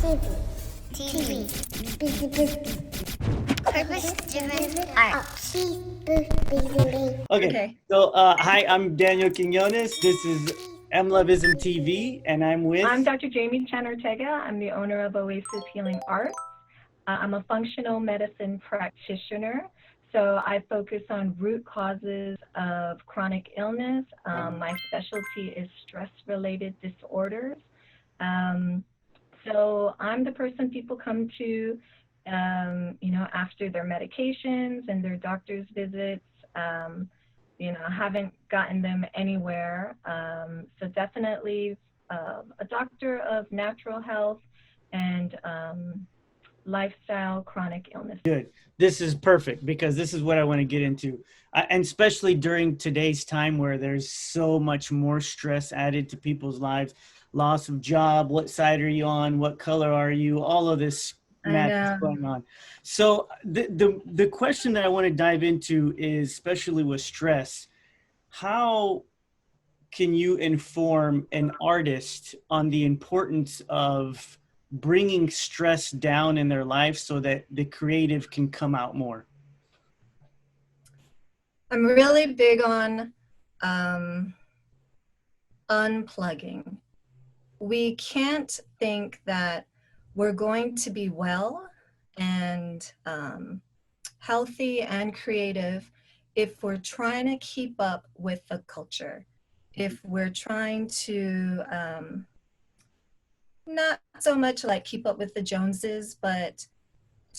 TV. Purpose-driven art. Okay. So, hi, I'm Daniel Quinones. This is MLoveizmTV, and I'm with. I'm Dr. Jamie Chan-Ortega. I'm the owner of Oasis Healing Arts. I'm a functional medicine practitioner. So I focus on root causes of chronic illness. My specialty is stress-related disorders. So I'm the person people come to, after their medications and their doctor's visits. Haven't gotten them anywhere. So definitely a doctor of natural health and lifestyle chronic illness. Good. This is perfect because this is what I want to get into. And especially during today's time where there's so much more stress added to people's lives, loss of job, what side are you on, what color are you, all of this madness going on. So the question that I want to dive into is, especially with stress, how can you inform an artist on the importance of bringing stress down in their life so that the creative can come out more? I'm really big on unplugging. We can't think that we're going to be well and healthy and creative if we're trying to keep up with the culture, if we're trying to not so much like keep up with the Joneses, but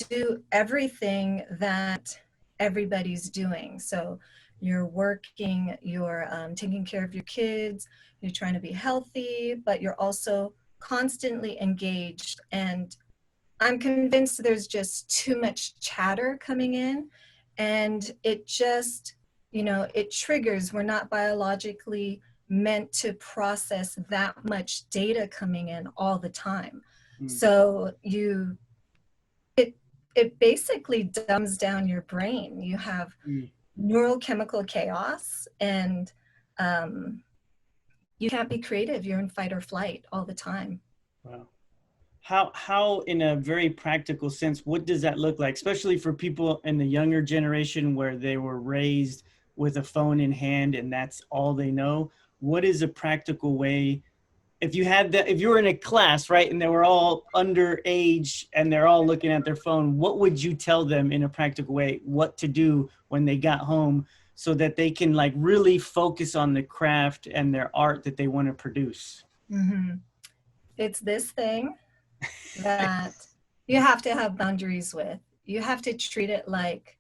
do everything that everybody's doing. So you're working, you're taking care of your kids, you're trying to be healthy, but you're also constantly engaged. And I'm convinced there's just too much chatter coming in, and it just, it triggers. We're not biologically meant to process that much data coming in all the time. So it basically dumbs down your brain. You have neurochemical chaos, and you can't be creative. You're in fight or flight all the time. Wow. How in a very practical sense, what does that look like, especially for people in the younger generation where they were raised with a phone in hand and that's all they know? What is a practical way? If you were in a class, right, and they were all underage and they're all looking at their phone, what would you tell them in a practical way what to do when they got home so that they can like really focus on the craft and their art that they want to produce? Mm-hmm. It's this thing that you have to have boundaries with. You have to treat it like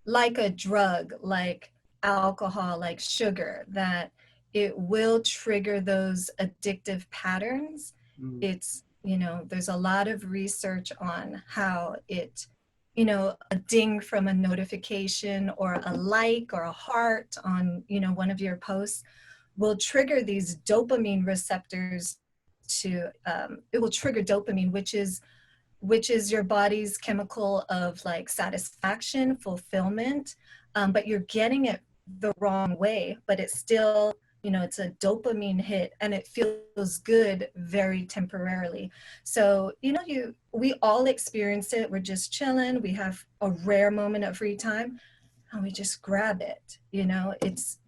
a drug, like alcohol, like sugar, that it will trigger those addictive patterns. It's, there's a lot of research on how it, a ding from a notification or a like or a heart on, one of your posts will trigger these dopamine receptors to, it will trigger dopamine, which is your body's chemical of like satisfaction, fulfillment, but you're getting it the wrong way, but it's still, it's a dopamine hit and it feels good very temporarily. So, we all experience it. We're just chilling. We have a rare moment of free time and we just grab it. It's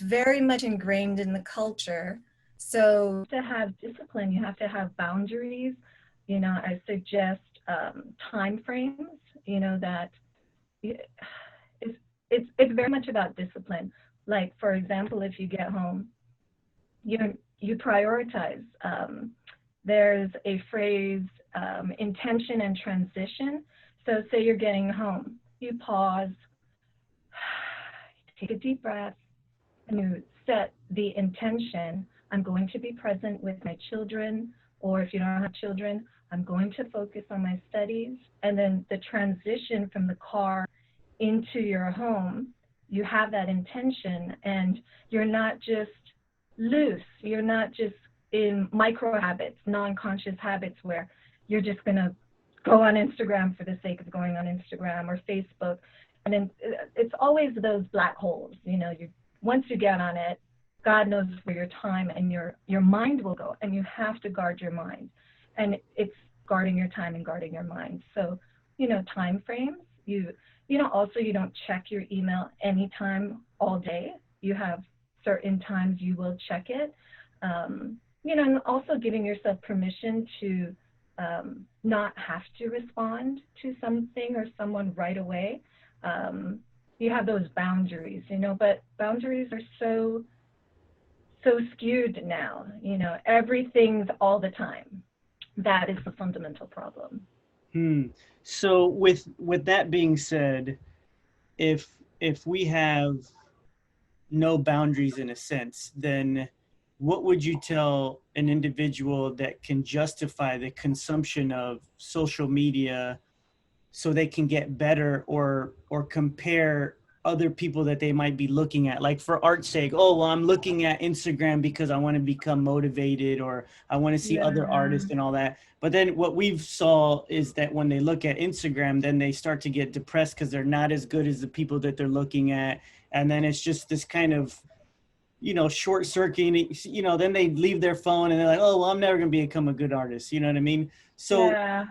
very much ingrained in the culture. So to have discipline, you have to have boundaries. I suggest time frames, that it's very much about discipline. Like, for example, if you get home, you prioritize. There's a phrase, intention and transition. So say you're getting home, you pause, take a deep breath, and you set the intention. I'm going to be present with my children, or if you don't have children, I'm going to focus on my studies. And then the transition from the car into your home, you have that intention, and you're not just loose. You're not just in micro habits, non-conscious habits where you're just going to go on Instagram for the sake of going on Instagram or Facebook. And then it's always those black holes. Once you get on it, God knows where your time and your mind will go, and you have to guard your mind. and it's guarding your time and guarding your mind. So, time frames, also you don't check your email anytime all day. You have certain times you will check it. And also giving yourself permission to not have to respond to something or someone right away. You have those boundaries, but boundaries are so skewed now. Everything's all the time. That is the fundamental problem. So with that being said, if we have no boundaries in a sense, then what would you tell an individual that can justify the consumption of social media so they can get better or compare other people that they might be looking at, like for art's sake? Oh, well, I'm looking at Instagram because I want to become motivated, or I want to see other artists and all that. But then what we've saw is that when they look at Instagram, then they start to get depressed because they're not as good as the people that they're looking at. And then it's just this kind of, short circuiting, then they leave their phone and they're like, oh, well, I'm never going to become a good artist. You know what I mean? So I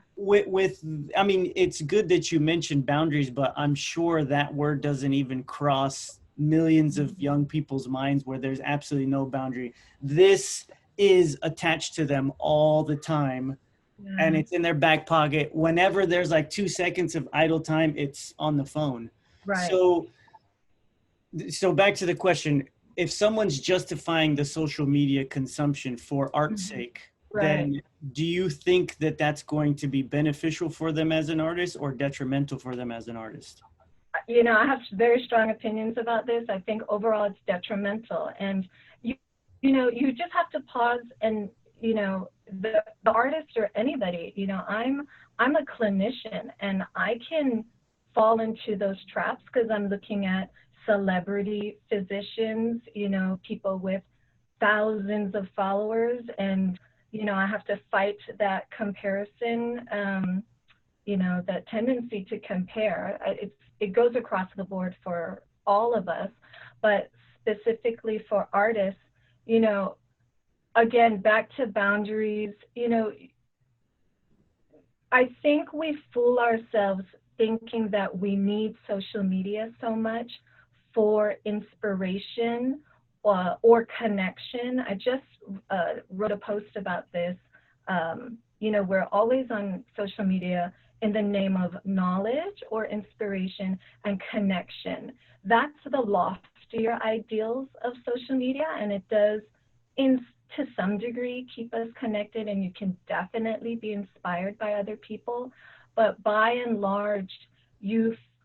mean, it's good that you mentioned boundaries, but I'm sure that word doesn't even cross millions of young people's minds where there's absolutely no boundary. This is attached to them all the time. And it's in their back pocket. Whenever there's like 2 seconds of idle time, it's on the phone. Right. So back to the question, if someone's justifying the social media consumption for art's sake, then do you think that that's going to be beneficial for them as an artist or detrimental for them as an artist? I have very strong opinions about this. I think overall it's detrimental. And, you just have to pause and, the artist or anybody, I'm a clinician and I can fall into those traps because I'm looking at celebrity physicians, people with thousands of followers, and I have to fight that comparison, that tendency to compare. It goes across the board for all of us, but specifically for artists, again, back to boundaries, I think we fool ourselves thinking that we need social media so much for inspiration or connection. I just wrote a post about this. We're always on social media in the name of knowledge or inspiration and connection. That's the loftier ideals of social media, and it does, to some degree, keep us connected, and you can definitely be inspired by other people. But by and large,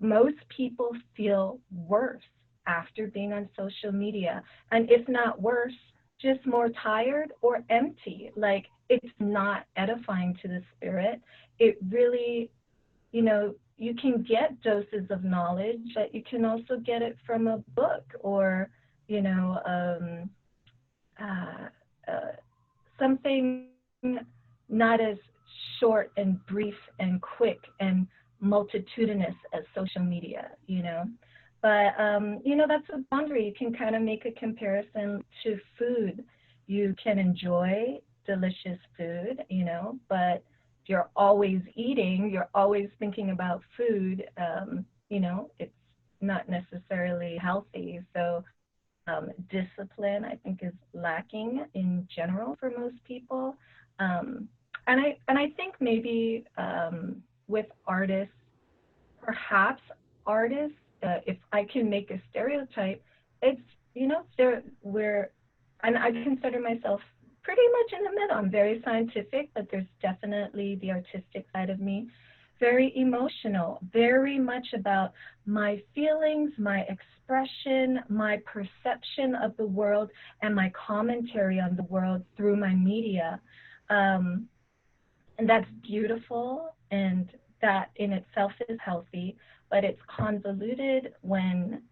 most people feel worse after being on social media, and if not worse, just more tired or empty. Like, it's not edifying to the spirit. It really, you can get doses of knowledge, but you can also get it from a book or, something not as short and brief and quick and multitudinous as social media, But, that's a boundary. You can kind of make a comparison to food. You can enjoy delicious food, but if you're always eating, you're always thinking about food, it's not necessarily healthy. So discipline, I think, is lacking in general for most people. And I think maybe with artists, perhaps artists, if I can make a stereotype, it's, and I consider myself pretty much in the middle. I'm very scientific, but there's definitely the artistic side of me. Very emotional, very much about my feelings, my expression, my perception of the world, and my commentary on the world through my media. And that's beautiful, and that in itself is healthy, but it's convoluted when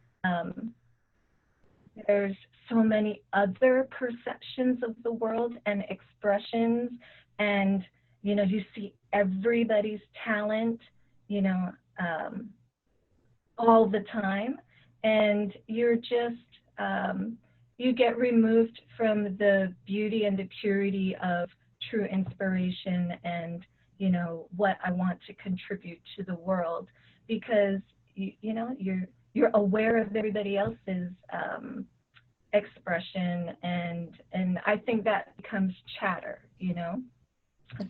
there's so many other perceptions of the world and expressions, and you see everybody's talent, all the time, and you're just, you get removed from the beauty and the purity of true inspiration and, you know, what I want to contribute to the world, because you know, you're aware of everybody else's expression, and I think that becomes chatter, you know.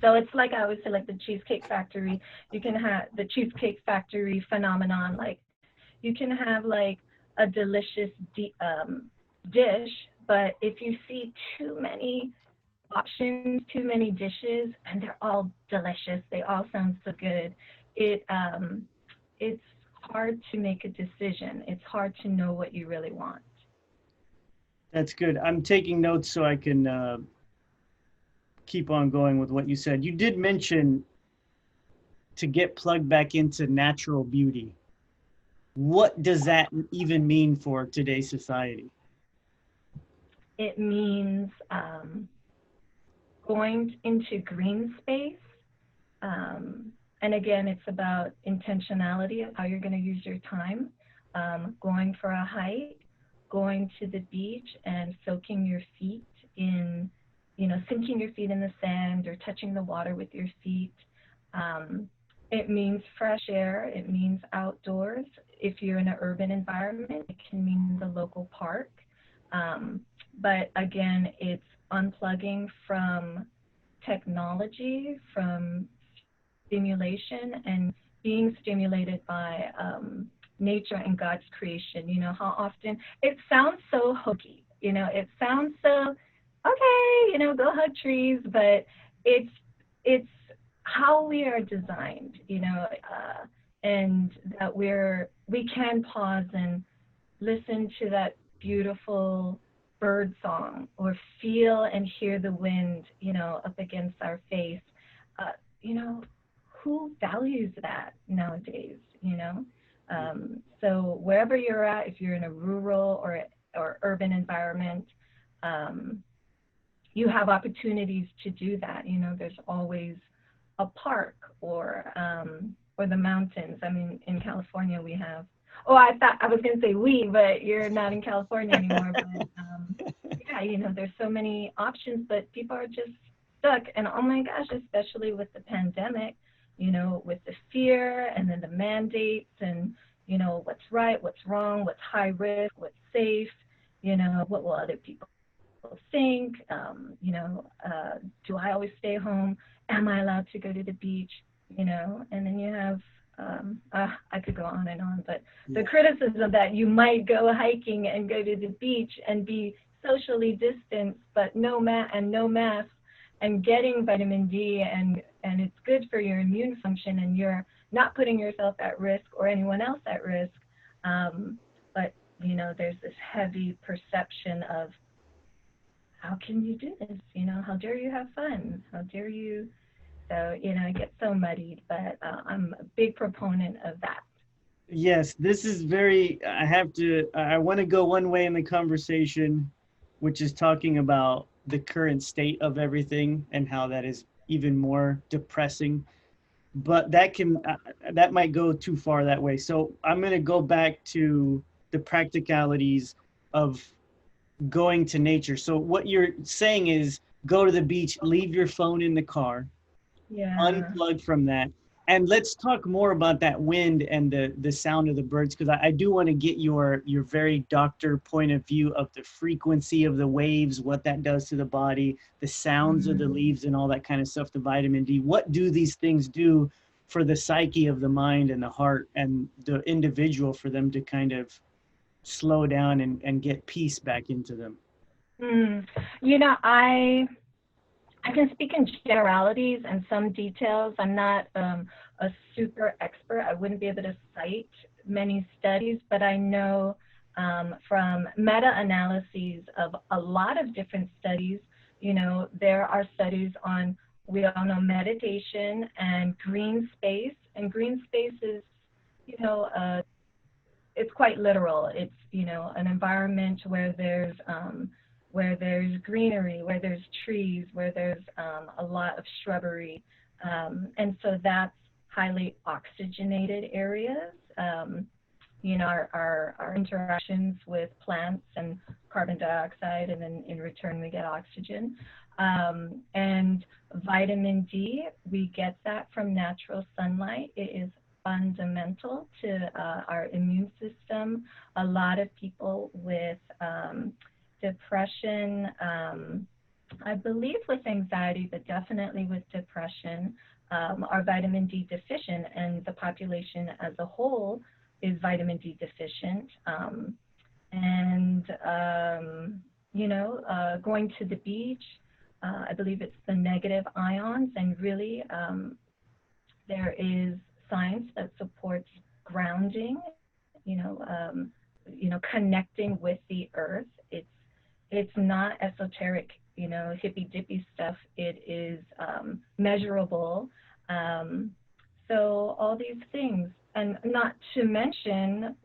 So it's like I always say, like the Cheesecake Factory, you can have the Cheesecake Factory phenomenon. Like you can have like a delicious dish, but if you see too many options, too many dishes, and they're all delicious, they all sound so good, it's hard to make a decision. It's hard to know what you really want. That's good. I'm taking notes so I can keep on going with what you said. You did mention to get plugged back into natural beauty. What does that even mean for today's society? It means going into green space. And again, it's about intentionality of how you're going to use your time. Going for a hike, going to the beach and soaking your feet in, you know, sinking your feet in the sand or touching the water with your feet. It means fresh air. It means outdoors. If you're in an urban environment, it can mean the local park. But again, it's unplugging from technology, from stimulation, and being stimulated by nature and God's creation. You know, how often it sounds so hokey, you know, it sounds so, okay, you know, go hug trees, but it's how we are designed, you know, and that we can pause and listen to that beautiful bird song or feel and hear the wind, you know, up against our face. You know, who values that nowadays, you know? So wherever you're at, if you're in a rural or urban environment, you have opportunities to do that. You know, there's always a park or the mountains. I mean, in California we have, oh, I thought I was going to say we, but you're not in California anymore. But yeah, you know, there's so many options, but people are just stuck. And oh my gosh, especially with the pandemic, you know, with the fear and then the mandates and, you know, what's right, what's wrong, what's high risk, what's safe, you know, what will other people think, you know, do I always stay home? Am I allowed to go to the beach? You know, and then you have, I could go on and on, but the criticism that you might go hiking and go to the beach and be socially distanced, but no mask, and getting vitamin D, and it's good for your immune function, and you're not putting yourself at risk or anyone else at risk. But, you know, there's this heavy perception of, how can you do this? You know, how dare you have fun? How dare you? So, you know, it gets so muddied, but I'm a big proponent of that. Yes, this is very, I want to go one way in the conversation, which is talking about the current state of everything and how that is even more depressing. But that might go too far that way. So I'm going to go back to the practicalities of going to nature. So what you're saying is go to the beach, leave your phone in the car, Yeah. unplug from that. And let's talk more about that wind and the sound of the birds, because I do want to get your very doctor point of view of the frequency of the waves, what that does to the body, the sounds of the leaves and all that kind of stuff, the vitamin D. What do these things do for the psyche of the mind and the heart and the individual, for them to kind of slow down and get peace back into them? You know, I can speak in generalities and some details. I'm not a super expert. I wouldn't be able to cite many studies, but I know from meta-analyses of a lot of different studies, you know, there are studies on, we all know, meditation and green space. And green space is, you know, it's quite literal. It's, you know, an environment where there's greenery, where there's trees, where there's a lot of shrubbery. And so that's highly oxygenated areas. You know, our interactions with plants and carbon dioxide, and then in return we get oxygen. And vitamin D, we get that from natural sunlight. It is fundamental to our immune system. A lot of people with depression, I believe with anxiety, but definitely with depression, are vitamin D deficient, and the population as a whole is vitamin D deficient. Going to the beach, I believe it's the negative ions, and really there is science that supports grounding, connecting with the earth. It's not esoteric, hippy dippy stuff. It is measurable. So all these things, and not to mention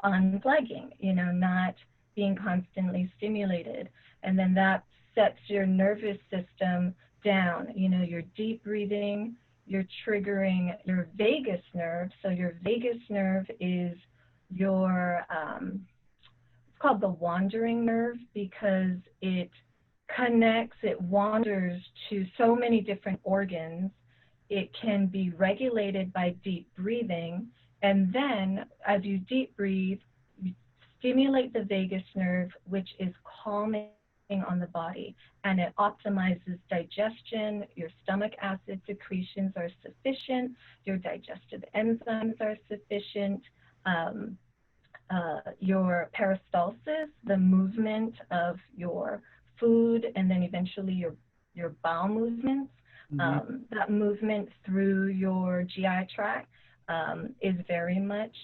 unplugging, not being constantly stimulated. And then that sets your nervous system down. You're deep breathing, you're triggering your vagus nerve. So your vagus nerve is your, it's called the wandering nerve, because it wanders to so many different organs. It can be regulated by deep breathing. And then as you deep breathe, you stimulate the vagus nerve, which is calming on the body, and it optimizes digestion. Your stomach acid secretions are sufficient. Your digestive enzymes are sufficient. Your peristalsis, the movement of your food, and then eventually your bowel movements, that movement through your GI tract is very much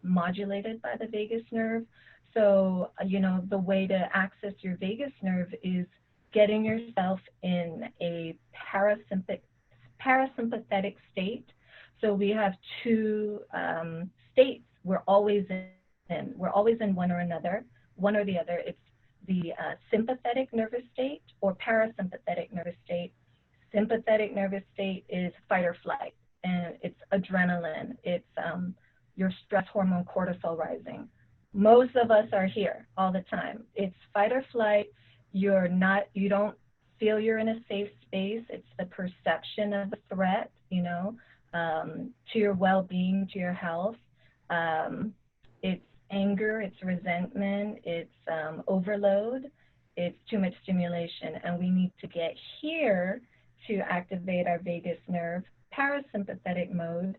modulated by the vagus nerve. So, the way to access your vagus nerve is getting yourself in a parasympathetic state. So we have two states we're always in. We're always in one or the other. It's the sympathetic nervous state or parasympathetic nervous state. Sympathetic nervous state is fight or flight, and it's adrenaline. It's your stress hormone cortisol rising. Most of us are here all the time. It's fight or flight. You don't feel you're in a safe space. It's the perception of a threat, to your well-being, to your health. It's anger, it's resentment, it's overload, it's too much stimulation, and we need to get here to activate our vagus nerve, parasympathetic mode.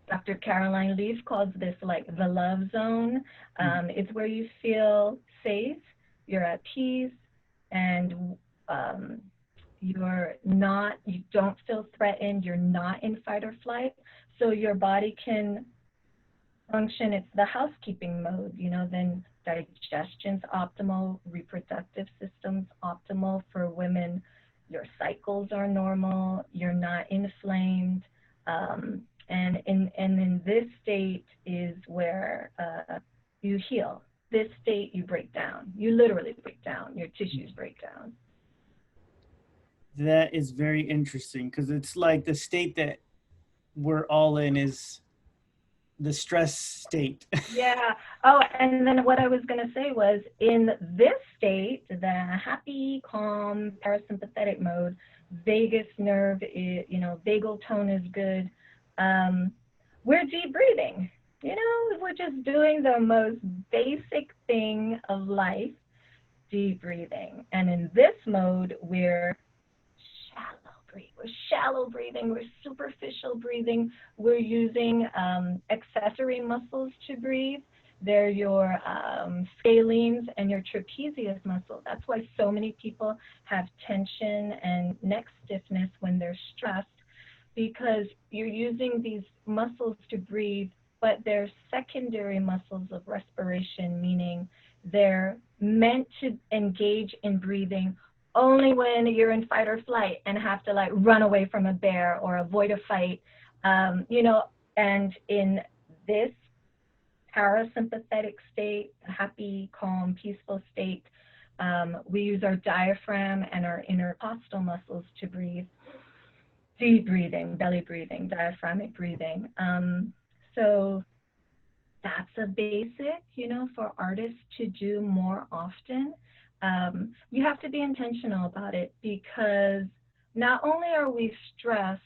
Dr. Caroline Leaf calls this like the love zone. It's where you feel safe, you're at peace, and you don't feel threatened, you're not in fight or flight, so your body can function. It's the housekeeping mode, then digestion's optimal, reproductive system's optimal for women, your cycles are normal, you're not inflamed, and in this state is where you heal. This state, you break down. You literally break down. Your tissues break down. That is very interesting, because it's like the state that we're all in is the stress state. Yeah. Oh, and then what I was going to say was, in this state, the happy, calm, parasympathetic mode, vagus nerve, vagal tone is good. We're deep breathing. We're just doing the most basic thing of life, deep breathing. And in this mode, we're shallow breathing, we're superficial breathing, we're using accessory muscles to breathe. They're your scalenes and your trapezius muscle. That's why so many people have tension and neck stiffness when they're stressed, because you're using these muscles to breathe, but they're secondary muscles of respiration, meaning they're meant to engage in breathing only when you're in fight or flight and have to like run away from a bear or avoid a fight, and in this parasympathetic state, happy, calm, peaceful state, we use our diaphragm and our intercostal muscles to breathe. Deep breathing, belly breathing, diaphragmatic breathing. So that's a basic, for artists to do more often. You have to be intentional about it, because not only are we stressed,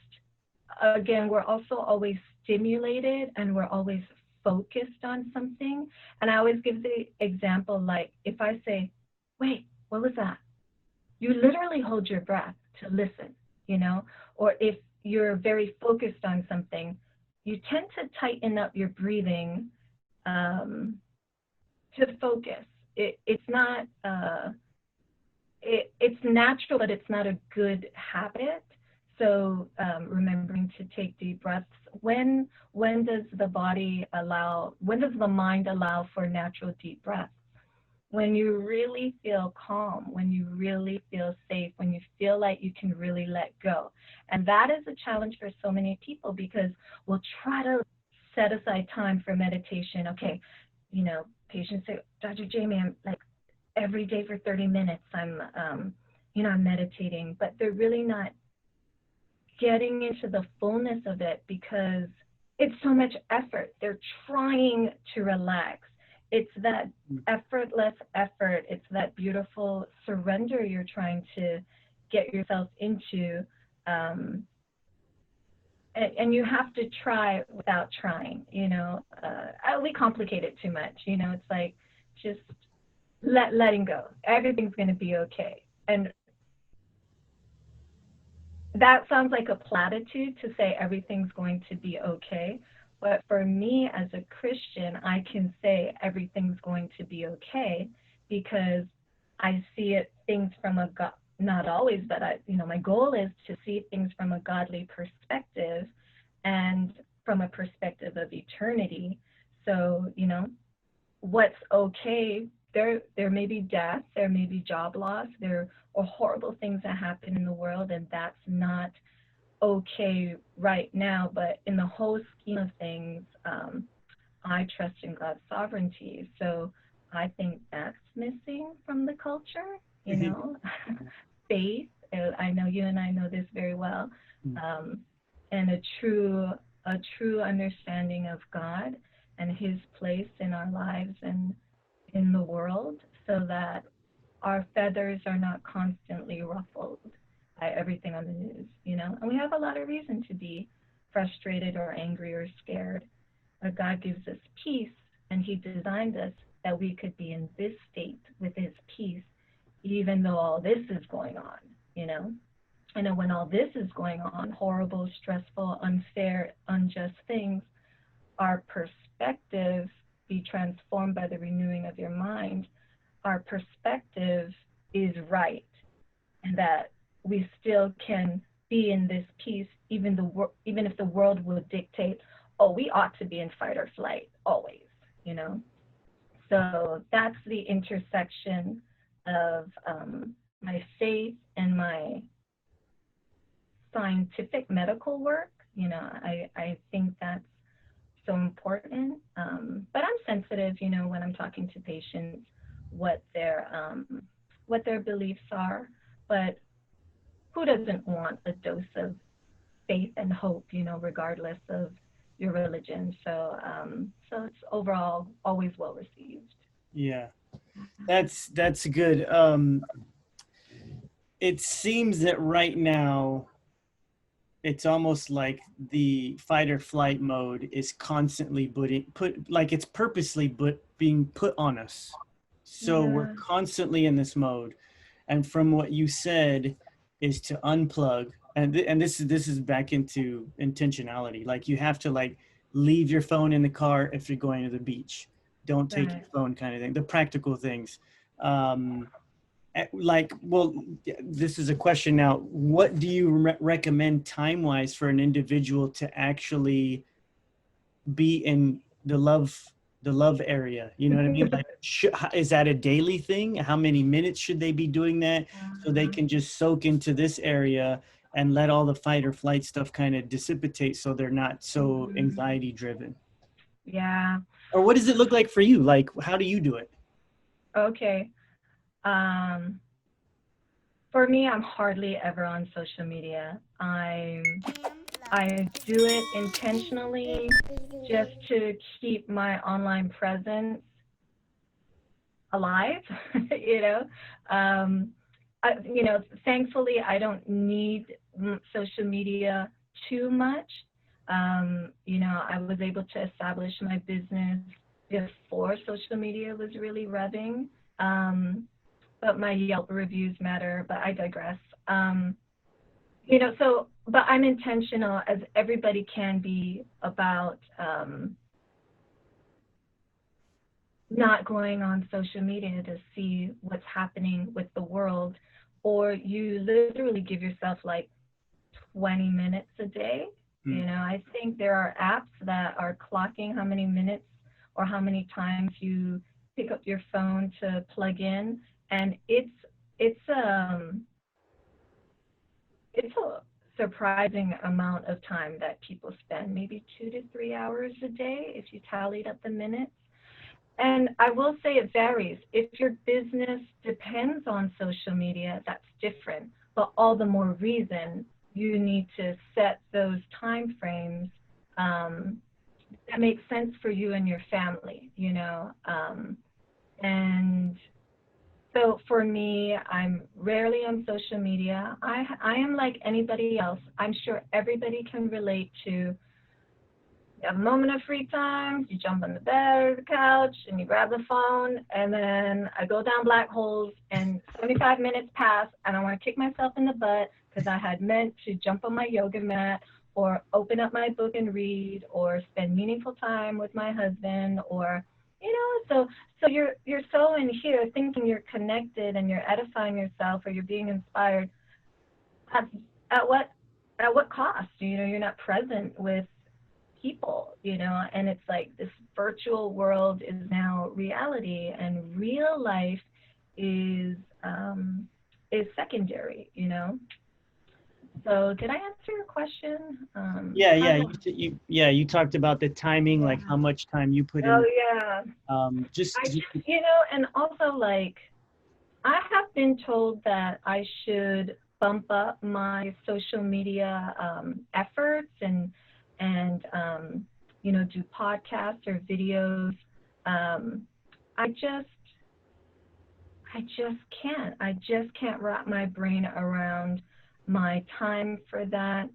again, we're also always stimulated and we're always focused on something. And I always give the example, like if I say, wait, what was that? You literally hold your breath to listen, you know, or if you're very focused on something, you tend to tighten up your breathing to focus. It's not, it's natural, but it's not a good habit. So remembering to take deep breaths. When does the body allow, when does the mind allow for natural deep breaths? When you really feel calm, when you really feel safe, when you feel like you can really let go. And that is a challenge for so many people, because we'll try to set aside time for meditation. Okay, you know, patients say, Dr. Jamie, I'm like every day for 30 minutes, I'm meditating, but they're really not getting into the fullness of it because it's so much effort. They're trying to relax. It's that effortless effort. It's that beautiful surrender you're trying to get yourself into. And you have to try without trying, you know. We complicate it too much, you know. It's like just letting go. Everything's going to be okay. And that sounds like a platitude to say everything's going to be okay. But for me as a Christian, I can say everything's going to be okay because I see things from a God, not always, but my goal is to see things from a godly perspective and from a perspective of eternity. So, you know, what's okay, there may be death, there may be job loss, there are horrible things that happen in the world, and that's not okay right now, but in the whole scheme of things, I trust in God's sovereignty. So I think that's missing from the culture, you know, faith. I know you and I know this very well, and a true understanding of God and His place in our lives and in the world, so that our feathers are not constantly ruffled by everything on the news, you know. And we have a lot of reason to be frustrated or angry or scared. But God gives us peace, and He designed us that we could be in this state with His peace, even though all this is going on, you know. And when all this is going on, horrible, stressful, unfair, unjust things, our perspective be transformed by the renewing of your mind. Our perspective is right, and that we still can be in this peace, even if the world will dictate, oh, we ought to be in fight or flight always, you know. So that's the intersection of my faith and my scientific medical work. You know, I think that's so important. But I'm sensitive, you know, when I'm talking to patients, what their beliefs are. But who doesn't want a dose of faith and hope, you know, regardless of your religion? So it's overall always well received. Yeah, that's good. It seems that right now it's almost like the fight or flight mode is constantly it's purposely being put on us. So we're constantly in this mode. And from what you said is to unplug. And this is back into intentionality. Like you have to like leave your phone in the car if you're going to the beach. Don't take your phone, kind of thing. The practical things. This is a question now. What do you recommend time-wise for an individual to actually be in the love area? You know what I mean? Like, is that a daily thing? How many minutes should they be doing that so they can just soak into this area and let all the fight or flight stuff kind of dissipate so they're not so anxiety driven? Yeah. Or what does it look like for you? Like, how do you do it? Okay. For me, I'm hardly ever on social media. I do it intentionally just to keep my online presence alive, you know. Thankfully, I don't need social media too much. I was able to establish my business before social media was really revving. But my Yelp reviews matter, but I digress. But I'm intentional, as everybody can be, about not going on social media to see what's happening with the world, or you literally give yourself like 20 minutes a day. I think there are apps that are clocking how many minutes or how many times you pick up your phone to plug in, and it's a surprising amount of time that people spend, maybe 2 to 3 hours a day if you tallied up the minutes. And I will say it varies. If your business depends on social media, that's different, but all the more reason you need to set those time frames that make sense for you and your family, and so for me, I'm rarely on social media. I am like anybody else. I'm sure everybody can relate to, you have a moment of free time, you jump on the bed or the couch and you grab the phone, and then I go down black holes and 75 minutes pass and I want to kick myself in the butt because I had meant to jump on my yoga mat or open up my book and read or spend meaningful time with my husband, or so you're so in here thinking you're connected and you're edifying yourself or you're being inspired. At what cost? You're not present with people, and it's like this virtual world is now reality, and real life is secondary, So did I answer your question? You talked about the timing, like how much time you put in. Oh yeah. And also, like, I have been told that I should bump up my social media efforts and do podcasts or videos. I just can't. I just can't wrap my brain around my time for that.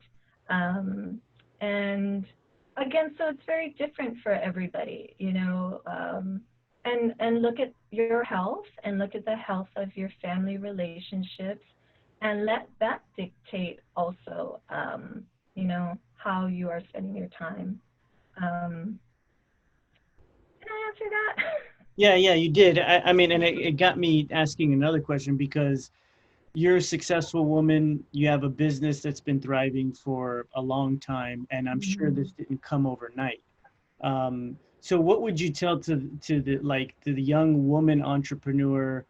And again, so it's very different for everybody, and look at your health and look at the health of your family relationships, and let that dictate also, how you are spending your time. Can I answer that? Yeah, you did. I mean, and it got me asking another question, because you're a successful woman. You have a business that's been thriving for a long time, and I'm sure this didn't come overnight. So what would you tell to the young woman entrepreneur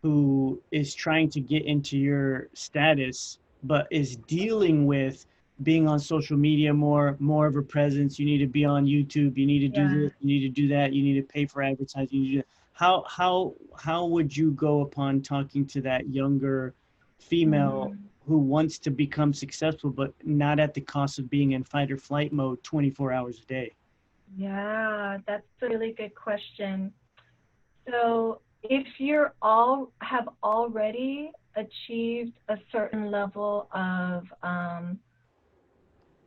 who is trying to get into your status, but is dealing with being on social media more of a presence? You need to be on YouTube. You need to do this. You need to do that. You need to pay for advertising. You need to, how would you go upon talking to that younger female who wants to become successful, but not at the cost of being in fight or flight mode 24 hours a day? Yeah, that's a really good question. So if have already achieved a certain level of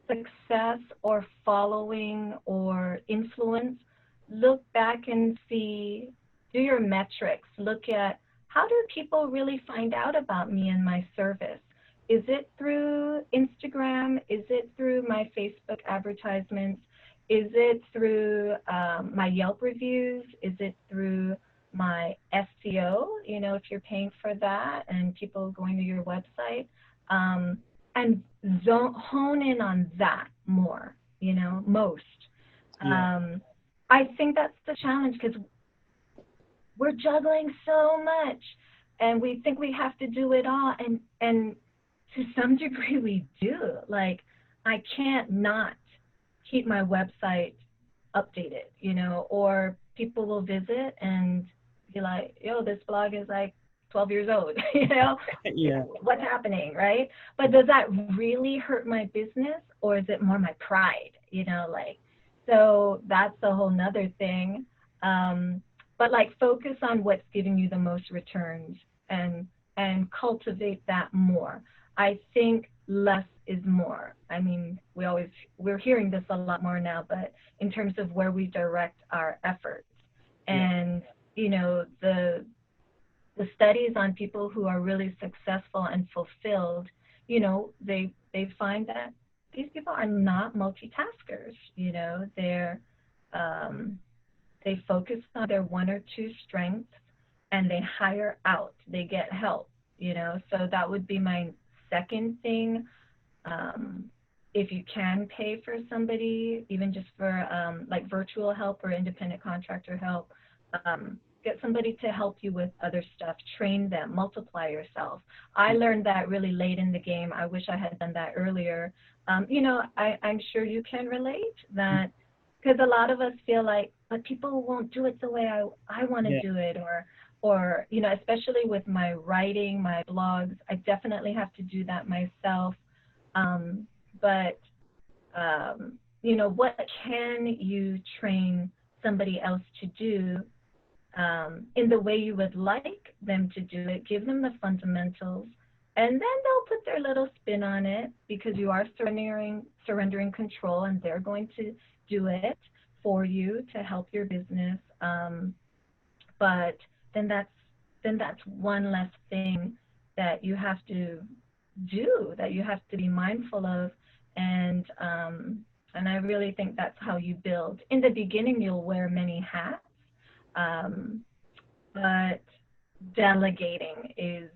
success or following or influence, look back and see, do your metrics. Look at, how do people really find out about me and my service? Is it through Instagram? Is it through my Facebook advertisements? Is it through my Yelp reviews? Is it through my SEO, if you're paying for that and people going to your website? And hone in on that more, most. I think that's the challenge, because we're juggling so much and we think we have to do it all. And to some degree we do. Like, I can't not keep my website updated, or people will visit and be like, yo, this blog is like 12 years old, Yeah. What's happening, right? But does that really hurt my business, or is it more my pride, so that's a whole nother thing. but like focus on what's giving you the most returns and cultivate that more. I think less is more. I mean, we're hearing this a lot more now, but in terms of where we direct our efforts. And, you know, the studies on people who are really successful and fulfilled, you know, they find that these people are not multitaskers. You know, they focus on their one or two strengths and they hire out, they get help, you know. So that would be my second thing. If you can pay for somebody, even just for like virtual help or independent contractor help, get somebody to help you with other stuff, train them, multiply yourself. I learned that really late in the game. I wish I had done that earlier. You know, I'm sure you can relate that, because a lot of us feel like, but people won't do it the way I want to do it, or, you know, especially with my writing, my blogs, I definitely have to do that myself. But, you know, what can you train somebody else to do in the way you would like them to do it? Give them the fundamentals, and then they'll put their little spin on it, because you are surrendering control, and they're going to do it for you to help your business. But then that's one less thing that you have to do, that you have to be mindful of. And I really think that's how you build. In the beginning, you'll wear many hats, but delegating is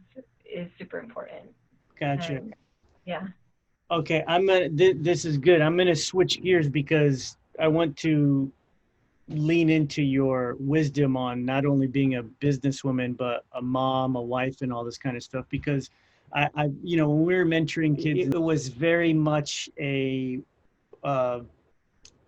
super important. Gotcha. And, yeah. Okay, this is good. I'm gonna switch gears because I want to lean into your wisdom on not only being a businesswoman, but a mom, a wife, and all this kind of stuff. Because you know, when we were mentoring kids, it was very much a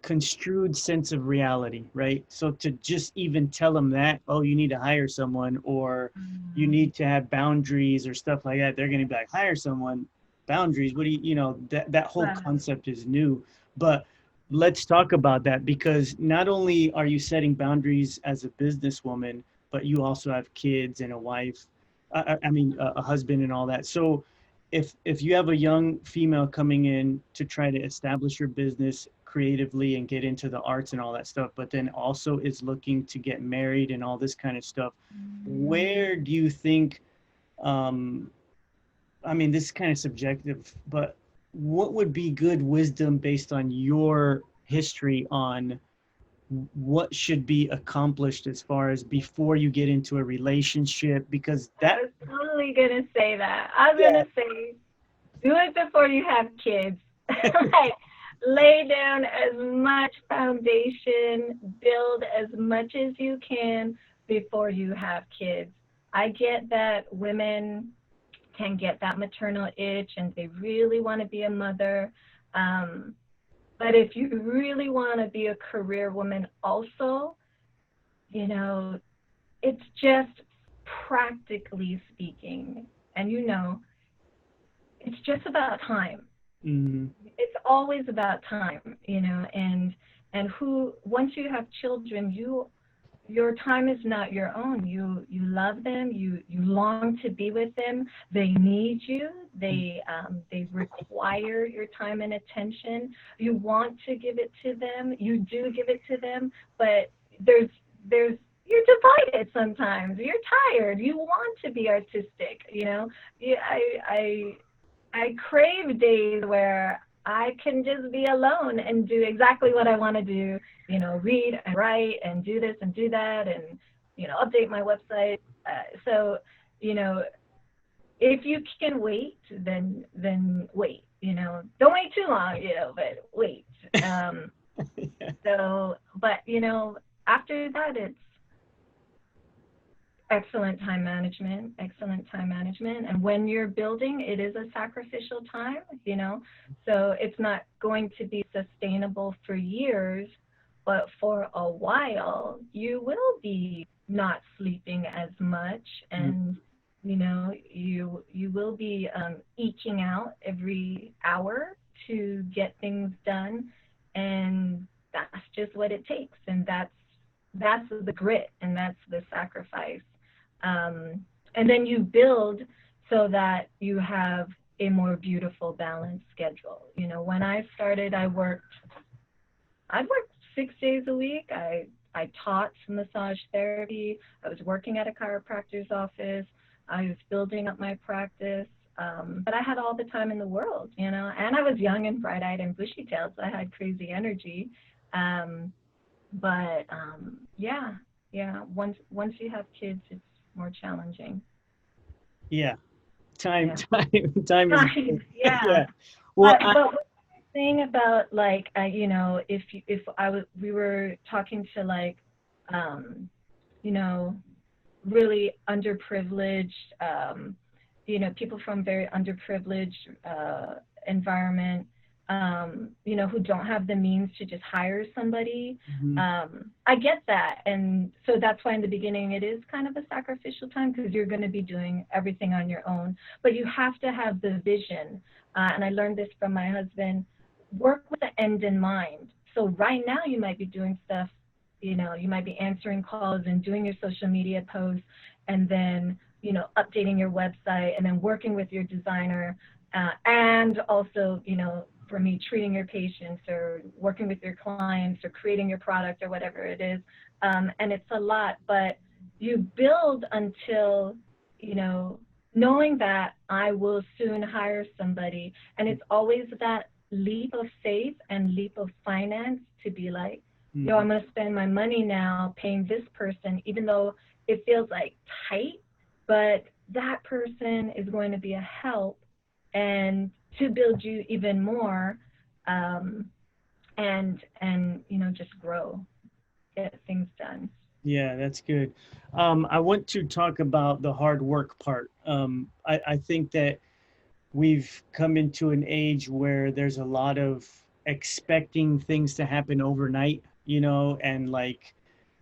construed sense of reality, right? So to just even tell them that, oh, you need to hire someone, or you need to have boundaries or stuff like that, they're going to be like, hire someone, boundaries, what do you know, that whole concept is new. But let's talk about that, because not only are you setting boundaries as a businesswoman, but you also have kids and a wife, I mean, a husband and all that. So if you have a young female coming in to try to establish your business creatively and get into the arts and all that stuff, but then also is looking to get married and all this kind of stuff, where do you think, I mean, this is kind of subjective, but what would be good wisdom based on your history on what should be accomplished as far as before you get into a relationship? Because that I was totally gonna say that. I was gonna say, do it before you have kids. Like, lay down as much foundation, build as much as you can before you have kids. I get that women can get that maternal itch and they really want to be a mother. But if you really want to be a career woman also, you know, it's just practically speaking, and you know, it's just about time. mm-hmm. It's always about time, you know, and once you have children, your time is not your own. You love them, you long to be with them, they need you, they require your time and attention. You want to give it to them, you do give it to them, but there's you're divided sometimes. You're tired, you want to be artistic, you know. I crave days where I can just be alone and do exactly what I want to do, you know, read and write and do this and do that and, you know, update my website. So, you know, if you can wait, then wait, you know, don't wait too long, you know, but wait. So, but, you know, after that, it's excellent time management. And when you're building, it is a sacrificial time, you know, so it's not going to be sustainable for years, but for a while, you will be not sleeping as much, and, you know, you will be eking out every hour to get things done, and that's just what it takes, and that's that's the grit and that's the sacrifice. And then you build so that you have a more beautiful, balanced schedule. You know, when I started, I worked 6 days a week. I taught massage therapy. I was working at a chiropractor's office. I was building up my practice. But I had all the time in the world, you know, and I was young and bright-eyed and bushy-tailed, so I had crazy energy. But yeah. Once you have kids, it's more challenging. Yeah. Time, Yeah. time is, Yeah. yeah. Well, But what you're saying about like, you know, if we were talking to like, you know, really underprivileged, you know, people from very underprivileged environment, you know, who don't have the means to just hire somebody. mhm. I get that. And so that's why in the beginning it is kind of a sacrificial time because you're going to be doing everything on your own. But you have to have the vision. And I learned this from my husband, work with the end in mind. So right now you might be doing stuff, you know, you might be answering calls and doing your social media posts and then, you know, updating your website and then working with your designer and also, you know, for me, treating your patients or working with your clients or creating your product or whatever it is. And it's a lot, but you build until, you know, knowing that I will soon hire somebody. And it's always that leap of faith and leap of finance to be like, yo, I'm going to spend my money now paying this person, even though it feels like tight, but that person is going to be a help and to build you even more, and you know, just grow, get things done. Yeah, that's good. I want to talk about the hard work part. I think that we've come into an age where there's a lot of expecting things to happen overnight, you know, and like,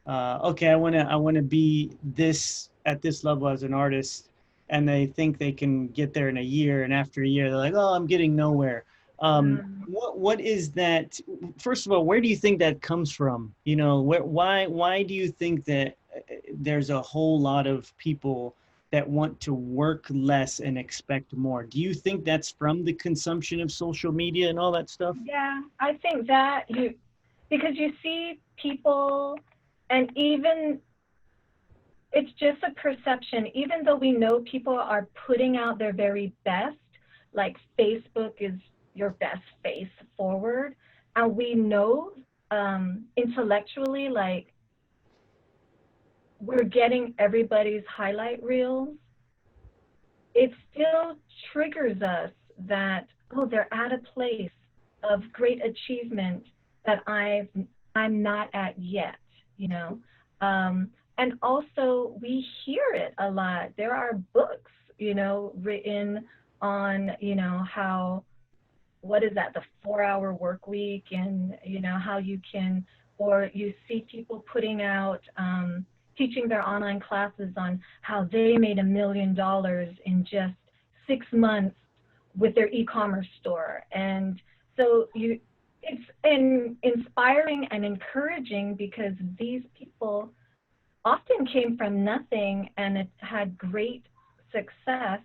okay, I want to be this at this level as an artist, and they think they can get there in a year, and after a year, they're like, oh, I'm getting nowhere. Um, What is that? First of all, where do you think that comes from? You know, why do you think that there's a whole lot of people that want to work less and expect more? Do you think that's from the consumption of social media and all that stuff? yeah, I think that because you see people, and even it's just a perception, even though we know people are putting out their very best, like Facebook is your best face forward, and we know intellectually, like we're getting everybody's highlight reels, it still triggers us that, oh, they're at a place of great achievement that I'm not at yet, you know. And also we hear it a lot. There are books, you know, written on, you know, how, what is that, the 4 hour work week, and you know how you can, or you see people putting out teaching their online classes on how they made $1 million in just 6 months with their e-commerce store. And so it's inspiring and encouraging because these people often came from nothing and it had great success,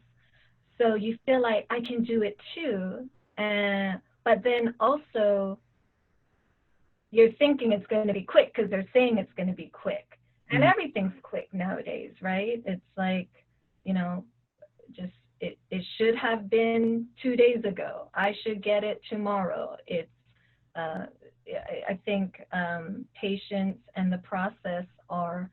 so you feel like I can do it too. And but then also you're thinking it's going to be quick because they're saying it's going to be quick. And Mm. everything's quick nowadays, right? It's like, you know, just it should have been 2 days ago. I should get it tomorrow. It's uh, I think patience and the process are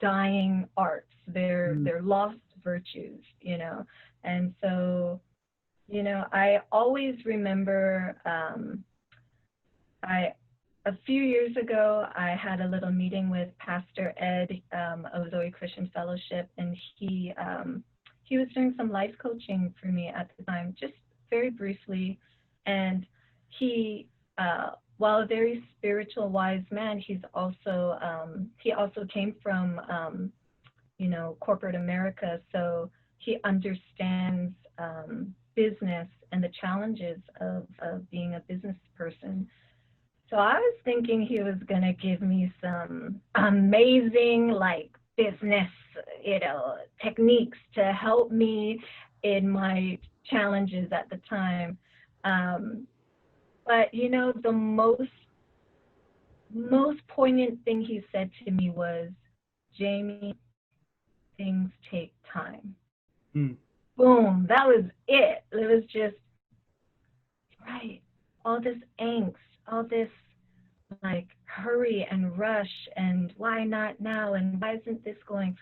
dying arts. Mm. They're lost virtues, you know. And so, you know, I always remember I a few years ago I had a little meeting with Pastor Ed of Zoe Christian Fellowship, and he was doing some life coaching for me at the time, just very briefly. And he while a very spiritual, wise man, he also came from you know, corporate America, so he understands business and the challenges of being a business person. So I was thinking he was going to give me some amazing, like, business, techniques to help me in my challenges at the time. Um, but, the most poignant thing he said to me was, Jamie, things take time. Hmm. Boom, that was it. It was just, right, all this angst, all this like hurry and rush and why not now and why isn't this going?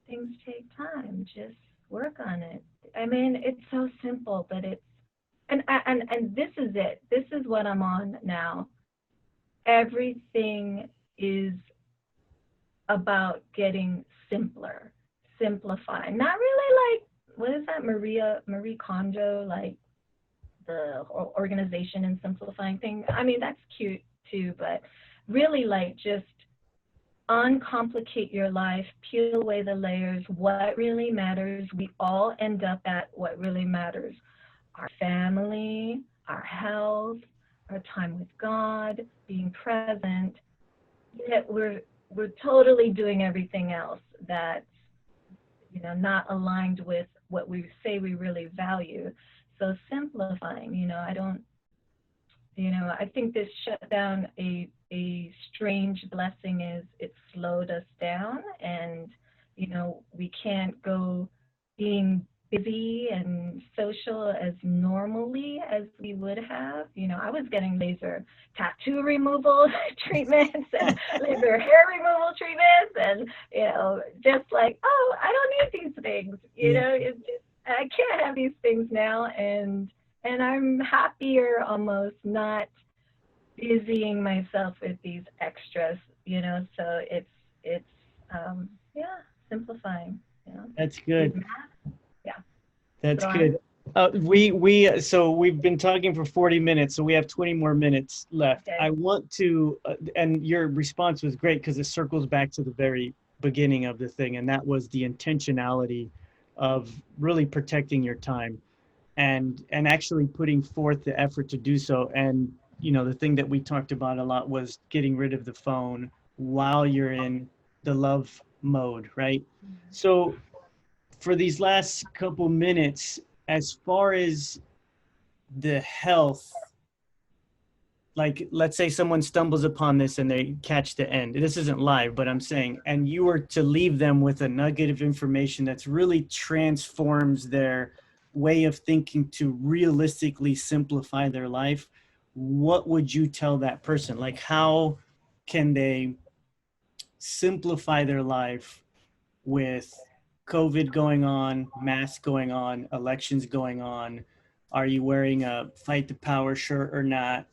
Things take time. Just work on it. I mean, it's so simple, but it's and this is it. This is what I'm on now. Everything is about getting simpler, simplifying. Not really like what is that Marie Kondo, like the organization and simplifying thing. I mean, that's cute too, but really like just uncomplicate your life, peel away the layers, what really matters. We all end up at what really matters: our family, our health, our time with God, being present. Yet we're totally doing everything else that's not aligned with what we say we really value. So simplifying, I don't, I think this shutdown, a strange blessing is it slowed us down, and we can't go being busy and social as normally as we would have. I was getting laser tattoo removal treatments and laser hair removal treatments, and just like, oh, I don't need these things. It's just, I can't have these things now, and I'm happier almost not busying myself with these extras, so it's yeah, simplifying, That's good. yeah. That's So good. So we've been talking for 40 minutes, so we have 20 more minutes left. Okay. I want to, and your response was great because it circles back to the very beginning of the thing, and that was the intentionality of really protecting your time and actually putting forth the effort to do so. And the thing that we talked about a lot was getting rid of the phone while you're in the love mode, right? So for these last couple minutes, as far as the health, like let's say someone stumbles upon this and they catch the end. This isn't live, but I'm saying, and you were to leave them with a nugget of information that's really transforms their way of thinking to realistically simplify their life, what would you tell that person? Like, how can they simplify their life with COVID going on, masks going on, elections going on? Are you wearing a fight the power shirt or not?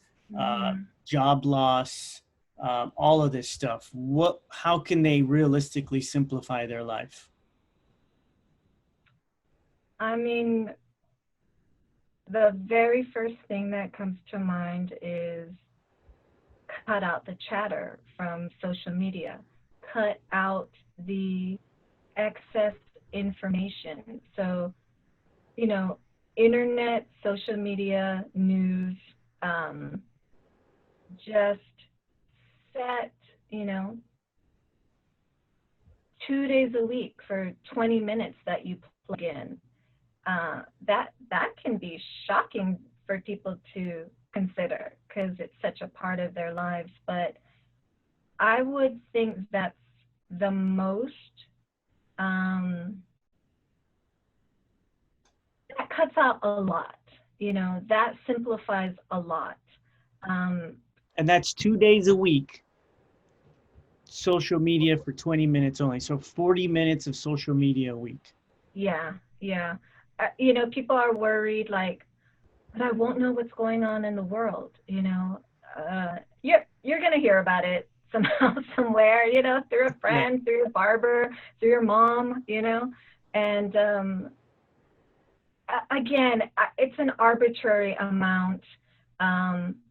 Job loss, all of this stuff. How can they realistically simplify their life? I mean, the very first thing that comes to mind is cut out the chatter from social media, cut out the excess information. So, internet, social media, news, just set, 2 days a week for 20 minutes that you plug in. That can be shocking for people to consider because it's such a part of their lives. But I would think that's the most, that cuts out a lot, that simplifies a lot. And that's 2 days a week, social media for 20 minutes only. So 40 minutes of social media a week. Yeah. People are worried, like, but I won't know what's going on in the world, you're going to hear about it somehow, somewhere, through a friend, through a barber, through your mom, and again, it's an arbitrary amount.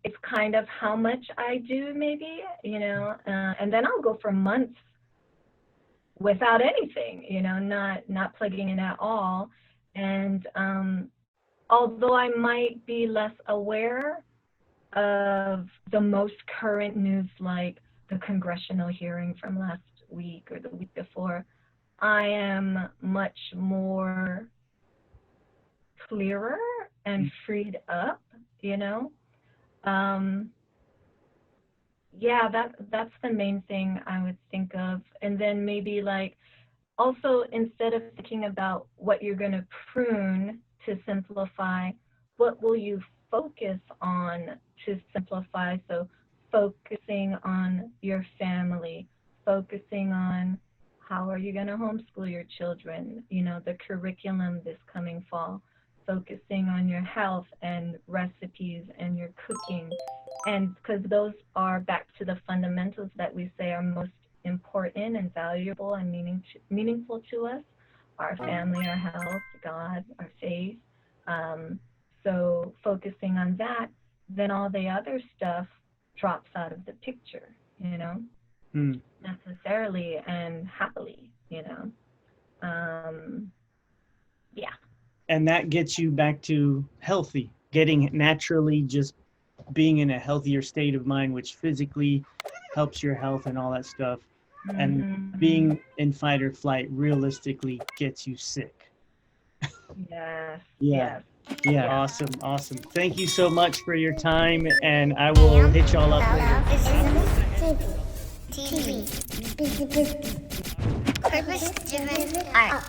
It's kind of how much I do, maybe, and then I'll go for months without anything, not plugging in at all. And although I might be less aware, of the most current news, like the congressional hearing from last week or the week before, I am much more clearer and freed up, you know. Yeah, that's the main thing I would think of. And then maybe like also instead of thinking about what you're going to prune to simplify, what will you focus on to simplify? So focusing on your family, focusing on how are you going to homeschool your children, you know, the curriculum this coming fall, focusing on your health and recipes and your cooking. And because those are back to the fundamentals that we say are most important and valuable and meaningful to us, our family, our health, God, our faith. So focusing on that, then all the other stuff drops out of the picture, you know, necessarily and happily, you know. Yeah. And that gets you back to healthy, getting naturally just being in a healthier state of mind, which physically helps your health and all that stuff. And being in fight or flight realistically gets you sick. Yes. Yeah. Yes. Yeah. Awesome. Awesome. Thank you so much for your time. And I will hit y'all up later. TV. Purpose-driven art.